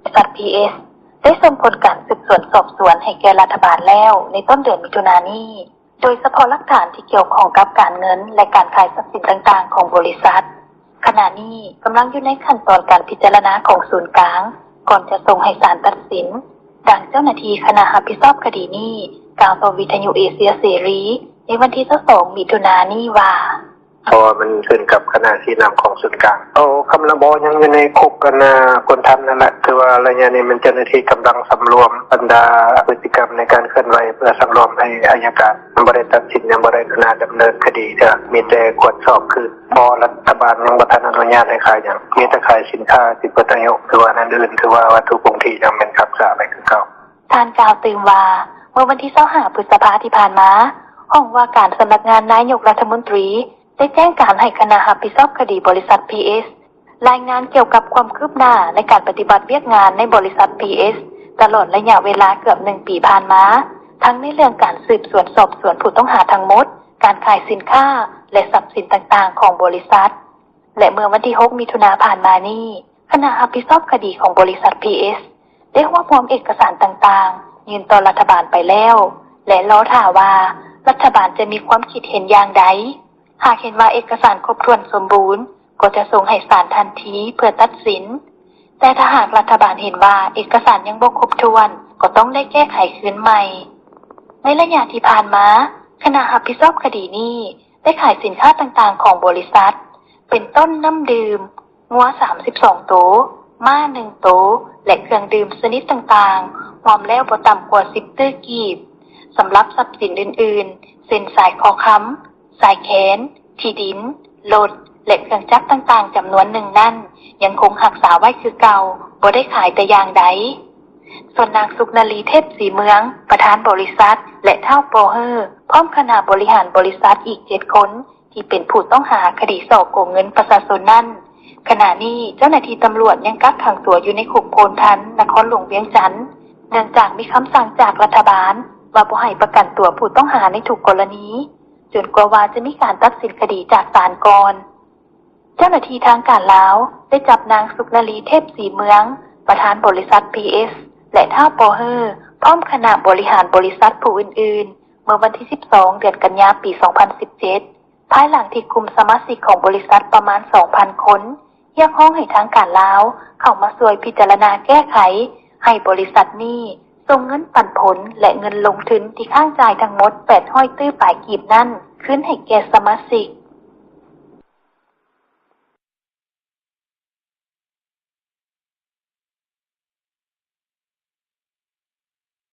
บริษัท PS ได้ส่งผลการสืบสวนสอบสวนให้แก่รัฐบาลแล้วในต้นเดือนมิถุนายนนี้โดยเฉพาะหลักฐานที่เกี่ยวข้องกับการเงินและการขายทรัพย์สินต่างๆของบริษัทขณะนี้กำลังอยู่ในขั้นตอนการพิจารณาของศูนย์กลางก่อนจะส่งให้ศาลตัดสินดังเจ้าหน้าที่คณะรับผิดชอบคดีนี้กล่าวต่อวิทยุเอเชียเสรีในวันที่22มิถุนายนนี้ว่าเพราะมันขึ้นกับคณะที่นำของศูนย์กลางคำระบยังอยู่ในคุกกันคนทำนั่นแหละคือว่าระยะนี้มันเจ้าหน้าที่กำลังสำรวมบรรดาพฤติกรรมในการเคลื่อนไหวเพื่อสำรวมให้อัยการบริตัดสินยังบริณาดำเนินคดีจะมีแต่กวดสอบคือพอรัฐบาลยังบัทันอนุญาตให้ขายอย่างมีแต่ขายสินค้าที่เปิดอายุคือว่านั้นอื่นคือว่าวัตถุคงที่ยังเป็นขับสาไปคือเก่าท่านกล่าวตื่นว่าเมื่อวันที่25พฤษภาคมที่ผ่านมาห้องว่าการสำนักงานนายกรัฐมนตรีได้แจ้งการให้คณะรับผิดชอบคดีบริษัท PS รายงานเกี่ยวกับความคืบหน้าในการปฏิบัติเวียกงานในบริษัท PS ตลอดระยะเวลาเกือบ1 ปีผ่านมาทั้งในเรื่องการสืบสวนสอบสวนผู้ต้องหาทั้งหมดการขายสินค้าและทรัพย์สินต่างๆของบริษัทและเมื่อวันที่6มิถุนายนผ่านมานี้คณะรับผิดชอบคดีของบริษัท PS ได้รวบรวมเอกสารต่างๆยื่นต่อรัฐบาลไปแล้วและรอท่าว่ารัฐบาลจะมีความคิดเห็นอย่างใดหากเห็นว่าเอกสารครบถ้วนสมบูรณ์ก็จะส่งให้ศาลทันทีเพื่อตัดสินแต่ถ้าหากรัฐบาลเห็นว่าเอกสารยังบ่ครบถ้วนก็ต้องได้แก้ไขคืนใหม่ในระยะที่ผ่านมาคณะรับผิดชอบคดีนี้ได้ขายสินค้าต่างๆของบริษัทเป็นต้นน้ำดื่มงัว32ตัวม้า1ตัวและเครื่องดื่มชนิดต่างๆรวมแล้วบ่ต่ำกว่า10ตื้อกีบสำหรับทรัพย์สินอื่นๆเส้นสายคอค้ำสายแขนที่ดินรถและเครื่องจักรต่างๆจำนวนหนึ่งนั่นยังคงรักษาไว้คือเก่าบ่ได้ขายแต่อย่างใดส่วนนางสุกนาลีเทพศรีเมืองประธานบริษัทและเท่าโปรเฮอร์พร้อมคณะบริหารบริษัทอีก7 คนที่เป็นผู้ต้องหาคดีส่อโกงเงินประชาชนนั่นขณะนี้เจ้าหน้าที่ตำรวจยังกักขังตัวอยู่ในคุกโพนทันนครหลวงเวียงจันทน์เนื่องจากมีคำสั่งจากรัฐบาลว่าบ่ให้ประกันตัวผู้ต้องหาในทุกกรณีจนกว่าจะมีการตัดสินคดีจากศาลก่อนเจ้าหน้าที่ทางการลาวได้จับนางสุกนาลีเทพศรีเมืองประธานบริษัท PS และท่าโปรเฮอร์พร้อมคณะบริหารบริษัทผู้อื่นๆเมื่อวันที่12เดือนกันยายนปี2017ภายหลังที่กลุ่มสมาชิกของบริษัทประมาณ 2,000 คนเรียกร้องให้ทางการลาวเข้ามาช่วยพิจารณาแก้ไขให้บริษัทนี้ส่งเงินปันผลและเงินลงทุนที่ข้างจ่ายทั้งหมด800 ตื้อปลายกีบนั่นคืนให้แก่สมาชิก